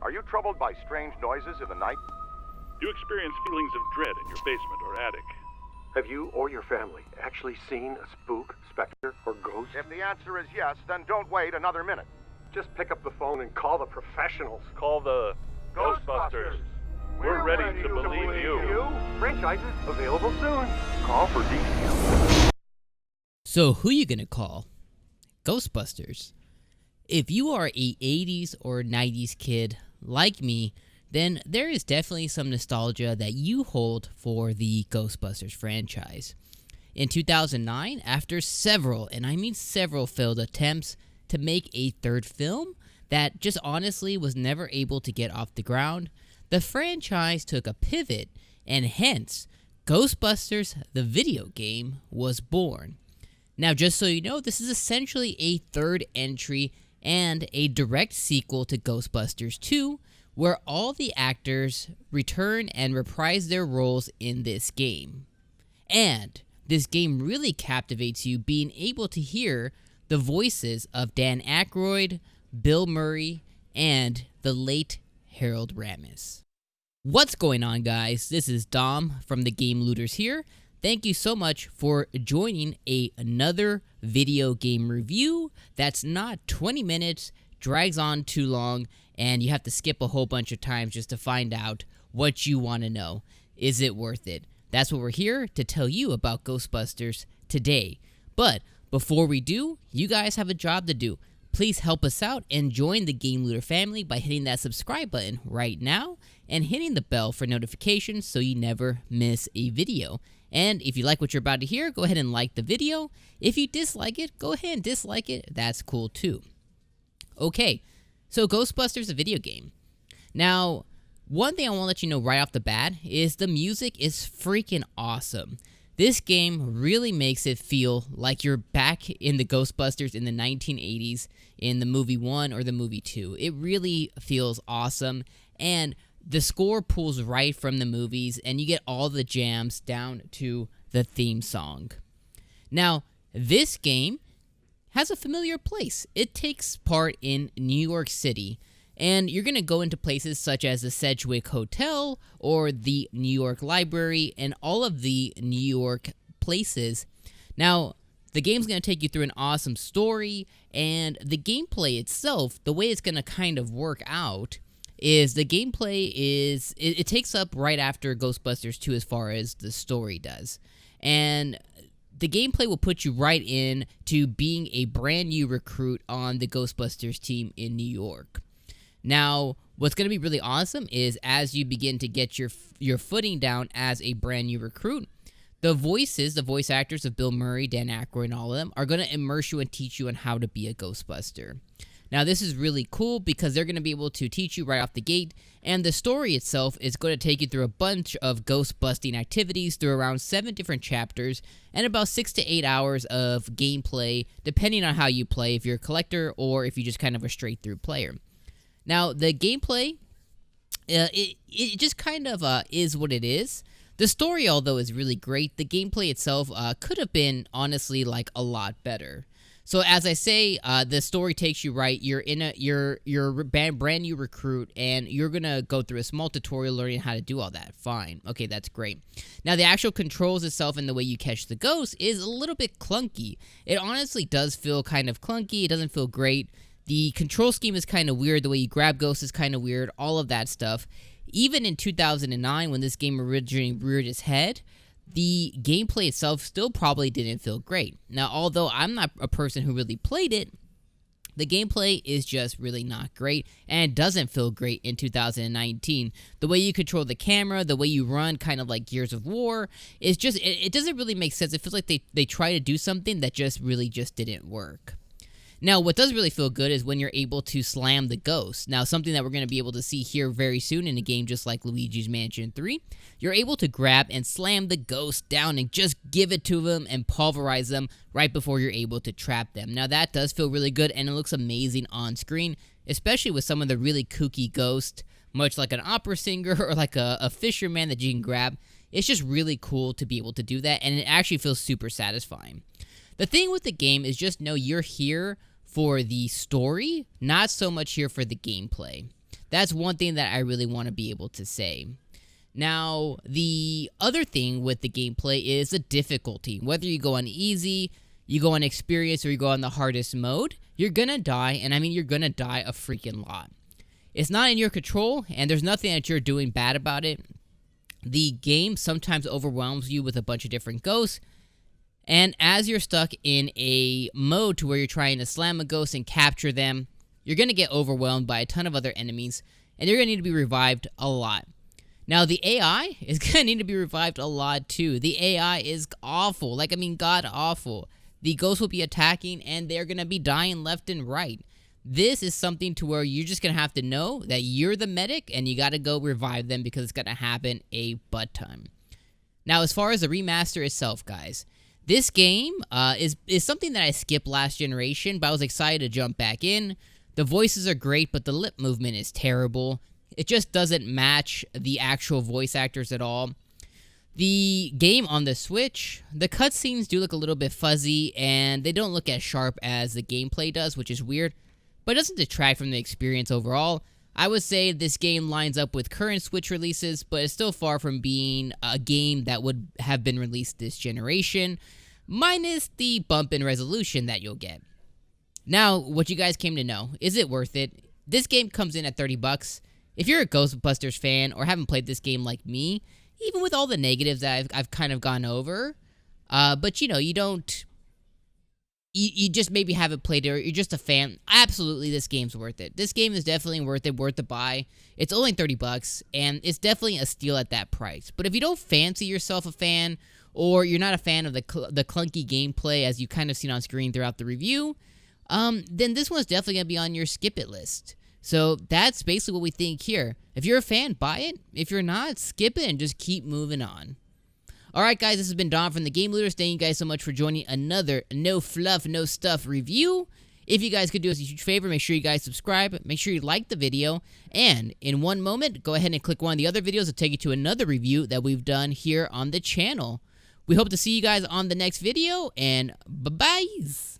Are you troubled by strange noises in the night? Do you experience feelings of dread in your basement or attic? Have you or your family actually seen a spook, specter, or ghost? If the answer is yes, then don't wait another minute. Just pick up the phone and call the professionals. Call the Ghostbusters. We're ready to believe you. Franchises available soon. Call for details. So who you gonna call? Ghostbusters. If you are a 80s or 90s kid like me, then there is definitely some nostalgia that you hold for the Ghostbusters franchise. In 2009, after several, and I mean several failed attempts to make a third film that just honestly was never able to get off the ground, the franchise took a pivot, and hence, Ghostbusters the video game was born. Now, just so you know, this is essentially a third entry and a direct sequel to Ghostbusters 2, where all the actors return and reprise their roles in this game. And this game really captivates you, being able to hear the voices of Dan Aykroyd, Bill Murray, and the late Harold Ramis. What's going on, guys? This is Dom from the Game Looters here. Thank you so much for joining another video game review that's not 20 minutes, drags on too long, and you have to skip a whole bunch of times just to find out what you want to know. Is it worth it? That's what we're here to tell you about Ghostbusters today. But before we do, you guys have a job to do. Please help us out and join the Game Looter family by hitting that subscribe button right now and hitting the bell for notifications so you never miss a video. And if you like what you're about to hear, go ahead and like the video. If you dislike it, go ahead and dislike it. That's cool too. Okay, so Ghostbusters, a video game. Now, one thing I want to let you know right off the bat is the music is freaking awesome. This game really makes it feel like you're back in the Ghostbusters in the 1980s in the movie 1 or the movie 2. It really feels awesome, and the score pulls right from the movies, and you get all the jams down to the theme song. Now, this game has a familiar place. It takes part in New York City, and you're going to go into places such as the Sedgwick Hotel or the New York Library and all of the New York places. Now, the game's going to take you through an awesome story, and the gameplay itself, the way it's going to kind of work out, is the gameplay is, it takes up right after Ghostbusters 2 as far as the story does. And the gameplay will put you right in to being a brand new recruit on the Ghostbusters team in New York. Now, what's going to be really awesome is as you begin to get your footing down as a brand new recruit, the voice actors of Bill Murray, Dan Aykroyd, and all of them are going to immerse you and teach you on how to be a Ghostbuster. Now, this is really cool because they're going to be able to teach you right off the gate, and the story itself is going to take you through a bunch of ghost-busting activities through around 7 different chapters and about 6 to 8 hours of gameplay, depending on how you play, if you're a collector or if you're just kind of a straight-through player. Now, the gameplay, it just kind of is what it is. The story, although, is really great. The gameplay itself could have been, honestly, like a lot better. So as I say, the story takes you right. You're a brand new recruit, and you're gonna go through a small tutorial learning how to do all that. Fine, okay, that's great. Now the actual controls itself and the way you catch the ghost is a little bit clunky. It honestly does feel kind of clunky. It doesn't feel great. The control scheme is kind of weird. The way you grab ghosts is kind of weird. All of that stuff. Even in 2009, when this game originally reared its head, the gameplay itself still probably didn't feel great. Now, although I'm not a person who really played it, the gameplay is just really not great, and it doesn't feel great in 2019. The way you control the camera, the way you run, kind of like Gears of War, is just, it doesn't really make sense. It feels like they try to do something that just really just didn't work. Now, what does really feel good is when you're able to slam the ghost. Now, something that we're going to be able to see here very soon in a game just like Luigi's Mansion 3, you're able to grab and slam the ghost down and just give it to them and pulverize them right before you're able to trap them. Now, that does feel really good, and it looks amazing on screen, especially with some of the really kooky ghosts, much like an opera singer or like a fisherman that you can grab. It's just really cool to be able to do that, and it actually feels super satisfying. The thing with the game is just know you're here for the story, not so much here for the gameplay. That's one thing that I really want to be able to say. Now, the other thing with the gameplay is the difficulty. Whether you go on easy, you go on experience, or you go on the hardest mode, you're gonna die, and I mean you're gonna die a freaking lot. It's not in your control, and there's nothing that you're doing bad about it. The game sometimes overwhelms you with a bunch of different ghosts, and as you're stuck in a mode to where you're trying to slam a ghost and capture them, you're gonna get overwhelmed by a ton of other enemies, and you're gonna need to be revived a lot. Now, the AI is going to need to be revived a lot, too. The AI is awful. Like, I mean, god-awful. The ghosts will be attacking, and they're going to be dying left and right. This is something to where you're just going to have to know that you're the medic, and you got to go revive them because it's going to happen a butt ton. Now, as far as the remaster itself, guys, this game is something that I skipped last generation, but I was excited to jump back in. The voices are great, but the lip movement is terrible. It just doesn't match the actual voice actors at all. The game on the Switch, the cutscenes do look a little bit fuzzy, and they don't look as sharp as the gameplay does, which is weird, but it doesn't detract from the experience overall. I would say this game lines up with current Switch releases, but it's still far from being a game that would have been released this generation, minus the bump in resolution that you'll get. Now, what you guys came to know, is it worth it? This game comes in at $30. If you're a Ghostbusters fan or haven't played this game like me, even with all the negatives that I've kind of gone over, but you know, you just maybe haven't played it or you're just a fan, absolutely this game's worth it. This game is definitely worth the buy. It's only $30 and it's definitely a steal at that price. But if you don't fancy yourself a fan or you're not a fan of the clunky gameplay as you kind of seen on screen throughout the review, then this one's definitely going to be on your skip it list. So that's basically what we think here. If you're a fan, buy it. If you're not, skip it and just keep moving on. Alright guys, this has been Don from the Game Looters. Thank you guys so much for joining another No Fluff, No Stuff review. If you guys could do us a huge favor, make sure you guys subscribe, make sure you like the video, and in one moment, go ahead and click one of the other videos to take you to another review that we've done here on the channel. We hope to see you guys on the next video, and bye-byes!